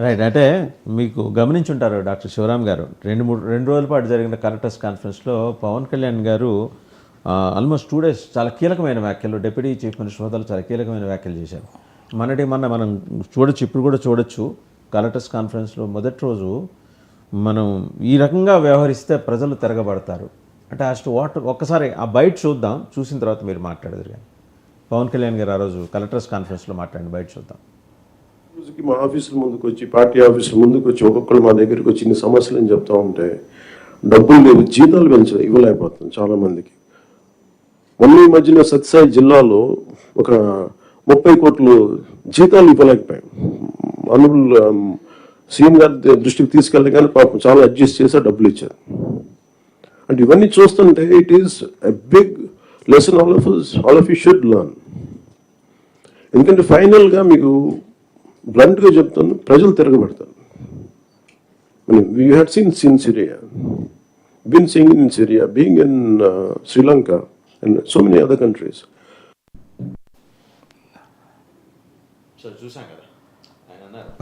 Right. అంటే మీకు గమనించుంటారు doctor Shivaram గారు, 2 రోజుల పాటు జరిగిన కలెక్టర్స్ కాన్ఫరెన్స్లో పవన్ కళ్యాణ్ గారు ఆల్మోస్ట్ 2 డేస్ చాలా కీలకమైన వ్యాఖ్యలు, డిప్యూటీ చీఫ్ మినిస్టర్ హోదాలో చాలా కీలకమైన వ్యాఖ్యలు చేశారు. మనం చూడొచ్చు, ఇప్పుడు కూడా చూడొచ్చు. కలెక్టర్స్ కాన్ఫరెన్స్లో మొదటి రోజు మనం ఈ రకంగా వ్యవహరిస్తే ప్రజలు తిరగబడతారు అంటే ఒక్కసారి ఆ బయట చూద్దాం, చూసిన తర్వాత మీరు మాట్లాడదురు. కానీ పవన్ కళ్యాణ్ గారు ఆ రోజు కలెక్టర్స్ కాన్ఫరెన్స్లో మాట్లాడండి, బయట చూద్దాం. రోజుకి మా ఆఫీసుల ముందుకు వచ్చి, పార్టీ ఆఫీసుల ముందుకు వచ్చి ఒక్కొక్కరు మా దగ్గరికి వచ్చి ఇన్ని సమస్యలు అని చెప్తా ఉంటే డబ్బులు లేవు, జీతాలు ఇవ్వలేకపోతున్నాం చాలా మందికి. మొన్న ఈ మధ్యన సత్యసాయి జిల్లాలో ఒక 30 కోట్లు జీతాలు ఇవ్వలేకపోయాం. అనుబుల్ సీఎం గారి దృష్టికి తీసుకెళ్ళి కానీ పాపం చాలా అడ్జస్ట్ చేసి డబ్బులు ఇచ్చారు. అంటే ఇవన్నీ చూస్తుంటే it is a big lesson all of you should learn. ఎందుకంటే ఫైనల్గా మీకు బ్లంట్గా చెప్తాను, ప్రజలు తిరగబడతారు. We had seen Syria, been seeing in Syria, being in Sri Lanka and so many other countries.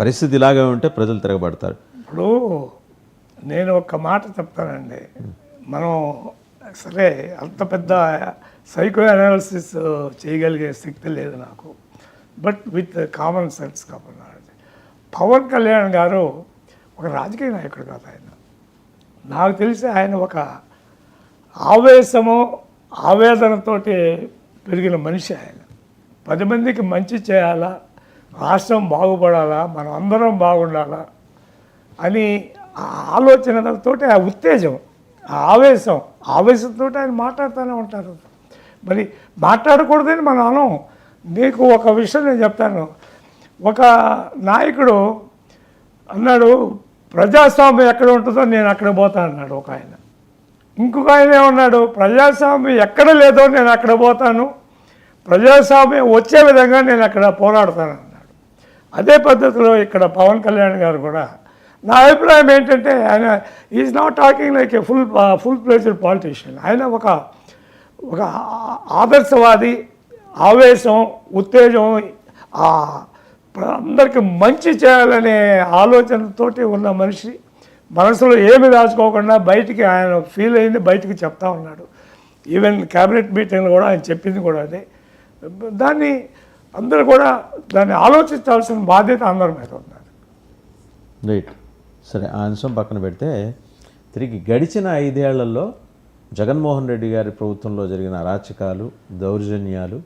పరిస్థితి ఇలాగే ఉంటే ప్రజలు తిరగబడతారు. ఇప్పుడు నేను ఒక మాట చెప్తానండి, మనం సరే అంత పెద్ద సైకో అనాలిసిస్ చేయగలిగే శక్తి లేదు నాకు, but with common sense common. Pawan Kalyan గారు ఒక రాజకీయ నాయకుడు కాదు. ఆయన నాకు తెలిసి ఆయన ఒక ఆవేదనతోటి పెరిగిన మనిషి. ఆయన 10 మందికి మంచి చేయాలా, రాష్ట్రం బాగుపడాలా, మనం అందరం బాగుండాలా అని ఆలోచనలతో, ఆ ఉత్తేజం, ఆ ఆవేశంతో ఆయన మాట్లాడుతూనే ఉంటారు. మరి మాట్లాడకూడదని మనం అనం. నీకు ఒక విషయం నేను చెప్తాను. ఒక నాయకుడు అన్నాడు, ప్రజాస్వామ్యం ఎక్కడ ఉంటుందో నేను అక్కడ పోతా అన్నాడు ఒక ఆయన. ఇంకొక ఆయన ఏమన్నాడు, ప్రజాస్వామ్యం ఎక్కడ లేదో నేను అక్కడ పోతాను, ప్రజాస్వామ్యం వచ్చే విధంగా నేను అక్కడ పోరాడతాను అన్నాడు. అదే పద్ధతిలో ఇక్కడ పవన్ కళ్యాణ్ గారు కూడా, నా అభిప్రాయం ఏంటంటే, ఆయన is not talking like A full ప్లేజ్డ్ politician. ఆయన ఒక ఆదర్శవాది, ఆవేశం, ఉత్తేజం, అందరికీ మంచి చేయాలనే ఆలోచనతోటి ఉన్న మనిషి. మనసులో ఏమి దాచుకోకుండా బయటికి ఆయన ఫీల్ అయింది బయటికి చెప్తా ఉన్నాడు. ఈవెన్ క్యాబినెట్ మీటింగ్లో కూడా ఆయన చెప్పింది కూడా అదే. దాన్ని అందరూ కూడా దాన్ని ఆలోచించాల్సిన బాధ్యత అందరి మీద ఉన్నారు. రైట్. సరే, ఆ అంశం పక్కన పెడితే, తిరిగి గడిచిన 5 ఏళ్లలో జగన్మోహన్ రెడ్డి గారి ప్రభుత్వంలో జరిగిన అరాచకాలు, దౌర్జన్యాలు,